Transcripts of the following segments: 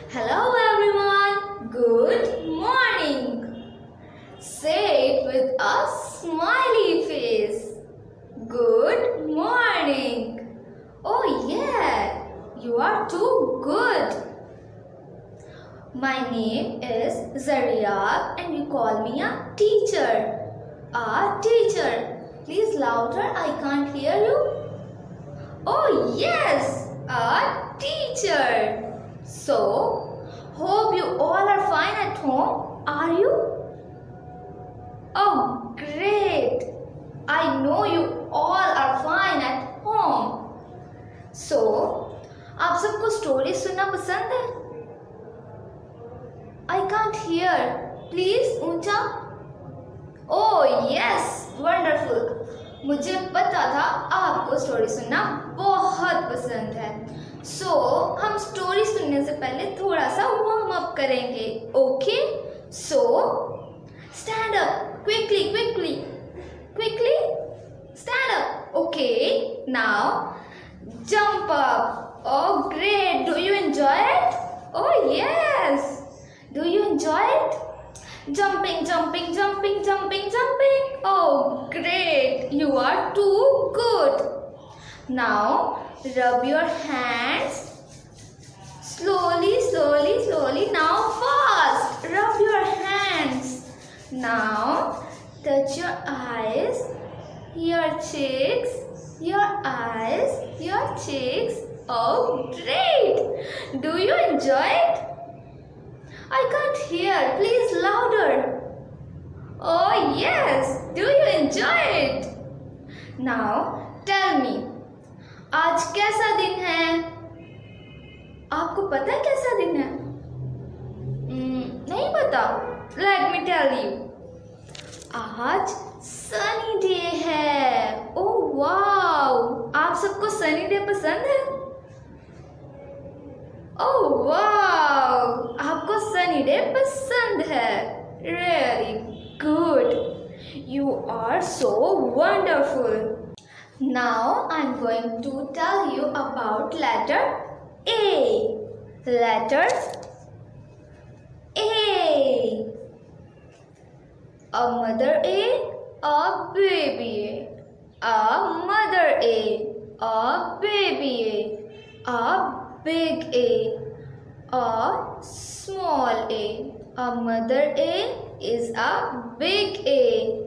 Hello everyone, good morning. Say it with a smiley face. Good morning. Oh yeah, you are too good. My name is Zaria and you call me a teacher. A teacher. Please louder, I can't hear you. Oh yes, a teacher. So, hope you all are fine at home. Are you? Oh great. I know you all are fine at home. So, आप सबको story सुनना पसंद है? I can't hear. Please ऊंचा. Oh yes, wonderful. मुझे पता था आपको स्टोरी सुनना बहुत पसंद है. सो हम स्टोरी सुनने से पहले थोड़ा सा वार्म अप करेंगे. Okay? So stand up quickly quickly quickly stand up. Okay, now jump up. Oh great. Do you enjoy it? Oh yes. Do you enjoy it? Jumping, jumping, jumping, jumping, jumping. Oh, great. You are too good. Now, rub your hands. Slowly, slowly, slowly. Now, fast. Rub your hands. Now, touch your eyes, your cheeks, your eyes, your cheeks. Oh, great. Do you enjoy it? I can't hear. Please louder. Oh yes. Do you enjoy it? Now tell me. आज कैसा दिन है? आपको पता है कैसा दिन है? नहीं पता. Let me tell you. आज सनी डे है. Oh wow. आप सबको सनी डे पसंद है? Oh wow. आपको सनी डे पसंद है. Really good. You are so wonderful. Now I'm going to tell you about letter A. Letter A. A mother A, a baby A. A mother A, a baby A. A big A, a small A. A mother A is a big A.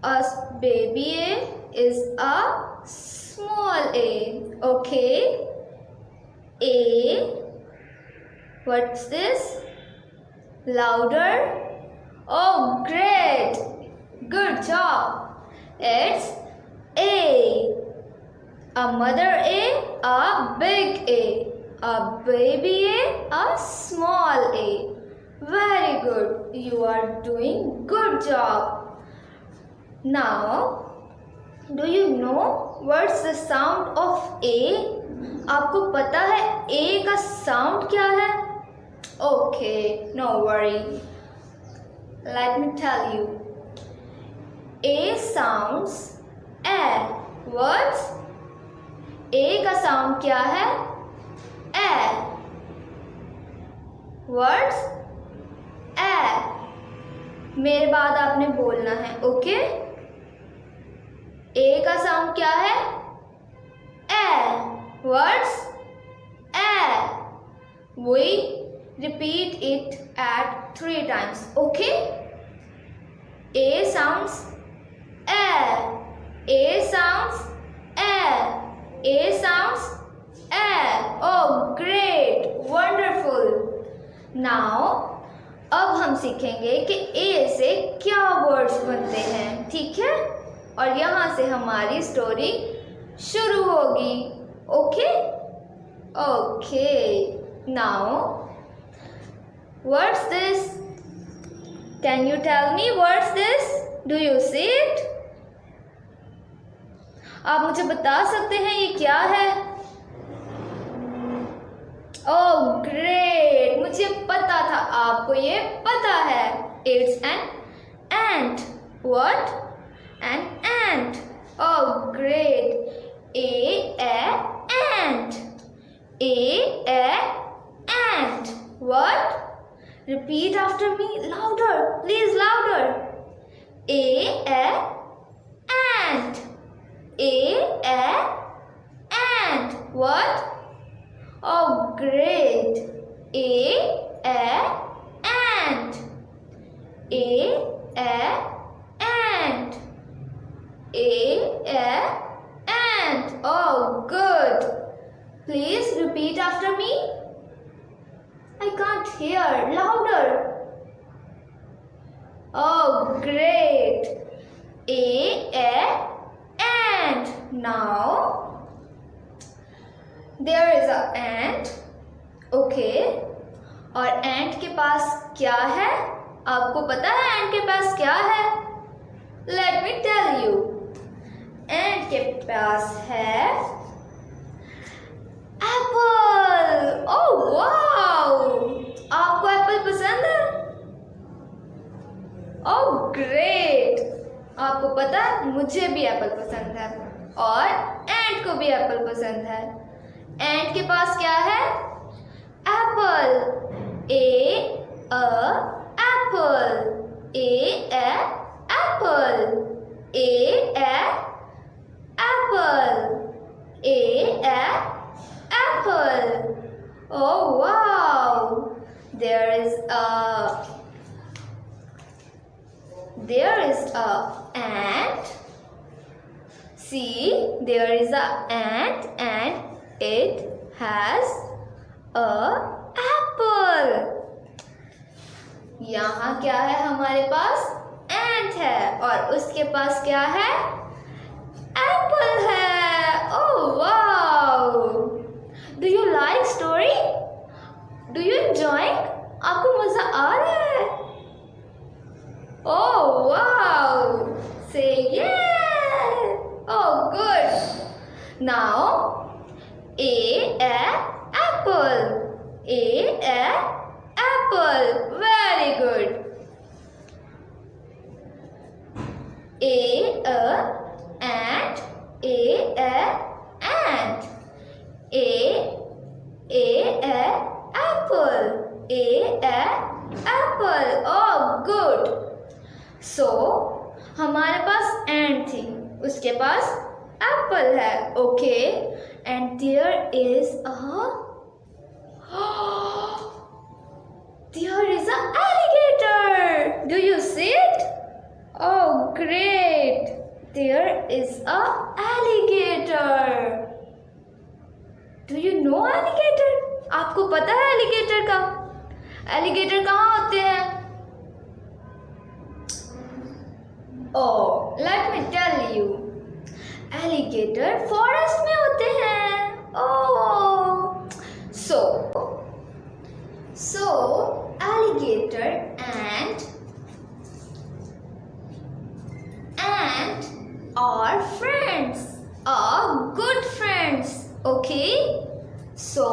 A baby A is a small A. Okay? A. What's this? Louder? Oh, great. Good job. It's A. A mother A, a big A. A baby A, a small A. Very good. You are doing good job. Now, do you know what's the sound of A? आपको पता है A का sound क्या है? Okay, no worry. Let me tell you. A sounds A. Words? A का sound क्या है? A. Words? A. मेरे बाद आपने बोलना है. ओके? A का साउंड क्या है? A. Words? A. We repeat it at 3 times. Okay? A sounds A. A sounds A. A sounds A. Oh, great. Wonderful. Now, अब हम सीखेंगे कि A से क्या वर्ड्स बनते हैं. ठीक है? और यहाँ से हमारी स्टोरी शुरू होगी. Okay? Okay. Now, what's this? Can you tell me what's this? Do you see it? आप मुझे बता सकते हैं ये क्या है? Oh great. मुझे पता था आपको ये पता है. It's an ant. What? An ant. Oh great. A ant. A ant. What? Repeat after me. Louder. Please louder. Ant. Ant. What? Oh, great. Ant. Ant. Ant. Oh, good. Please repeat after me. I can't hear. Louder. Oh, great. Ant. Now, there is an ant. Okay. और ant के पास क्या है? आपको पता है ant के पास क्या है? Let me tell you. ant के पास है एप्पल. Oh wow! आपको एप्पल पसंद है? Oh great! आपको पता है मुझे भी एप्पल पसंद है और एंट को भी एप्पल पसंद है. एंट के पास क्या है? Apple. Apple. Apple. Apple. Oh wow! There is a ant. See, there is a ant and it has a apple. यहाँ क्या है? हमारे पास ant है और उसके पास क्या है? एप्पल है. Oh wow! Do you like story? Do you enjoying? आपको मजा आ रहा है? Oh wow! Say yeah! Oh good! Now apple. Apple. Very good. Ant. Ant. Apple. Apple. Oh good. So हमारे पास ant थी, उसके पास एप्पल है. Okay. And there is a alligator. Do you see it? Oh great. There is a alligator. Do you know alligator? आपको पता है alligator का? alligator कहाँ होते हैं? Oh, let me tell you. Alligator forest में होते हैं. Oh, so alligator and are friends, are good friends. Okay, so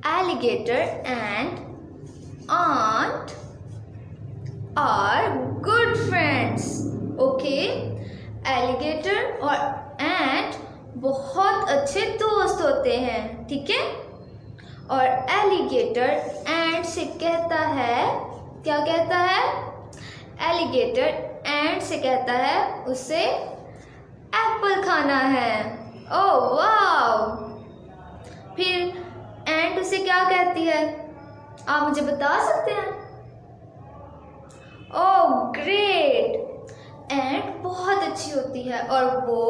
alligator and ant are good friends. Okay, alligator और ant बहुत अच्छे दोस्त होते हैं. ठीक है. और एलिगेटर एंट से कहता है, क्या कहता है? एलिगेटर एंट से कहता है उसे एप्पल खाना है. ओह वाव. फिर एंट उसे क्या कहती है? आप मुझे बता सकते हैं? Oh great. एंट बहुत अच्छी होती है और वो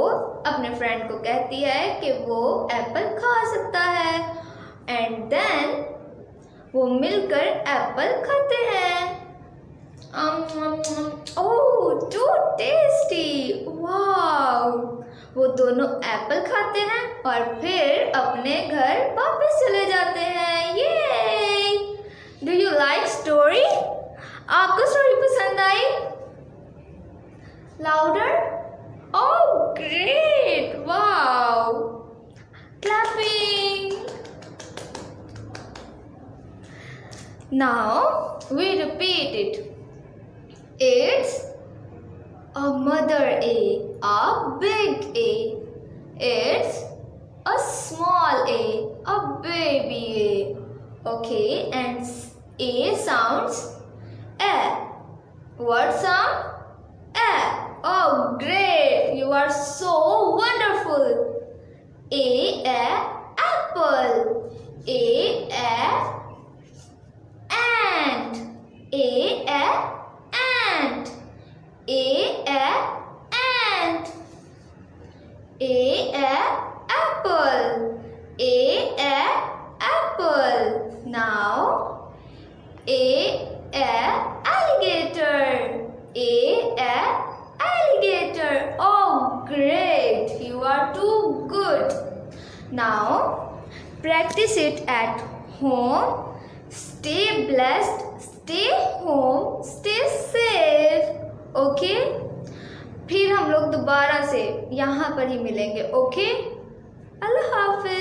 अपने फ्रेंड को कहती है कि वो एप्पल खा सकता है. एंड देन वो मिलकर एप्पल खाते हैं. ओह टू टेस्टी. वाव. वो दोनों एप्पल खाते हैं और फिर अपने घर वापस चले जाते हैं. ये डू यू लाइक स्टोरी? आपको स्टोरी पसंद आई? Louder. Oh great. Wow. Clapping. Now we repeat it. It's a mother a big a. It's a small a baby a. Okay, and a sounds a. What sound? A. Oh, great! You are so wonderful. Apple. Ant. Ant. Ant. Apple. Apple. Now alligator. Alligator. Oh, great! You are too good. Now practice it at home. Stay blessed. Stay home. Stay safe. Okay, फिर हम लोग दोबारा से यहाँ पर ही मिलेंगे. Okay, अल्लाह हाफिज.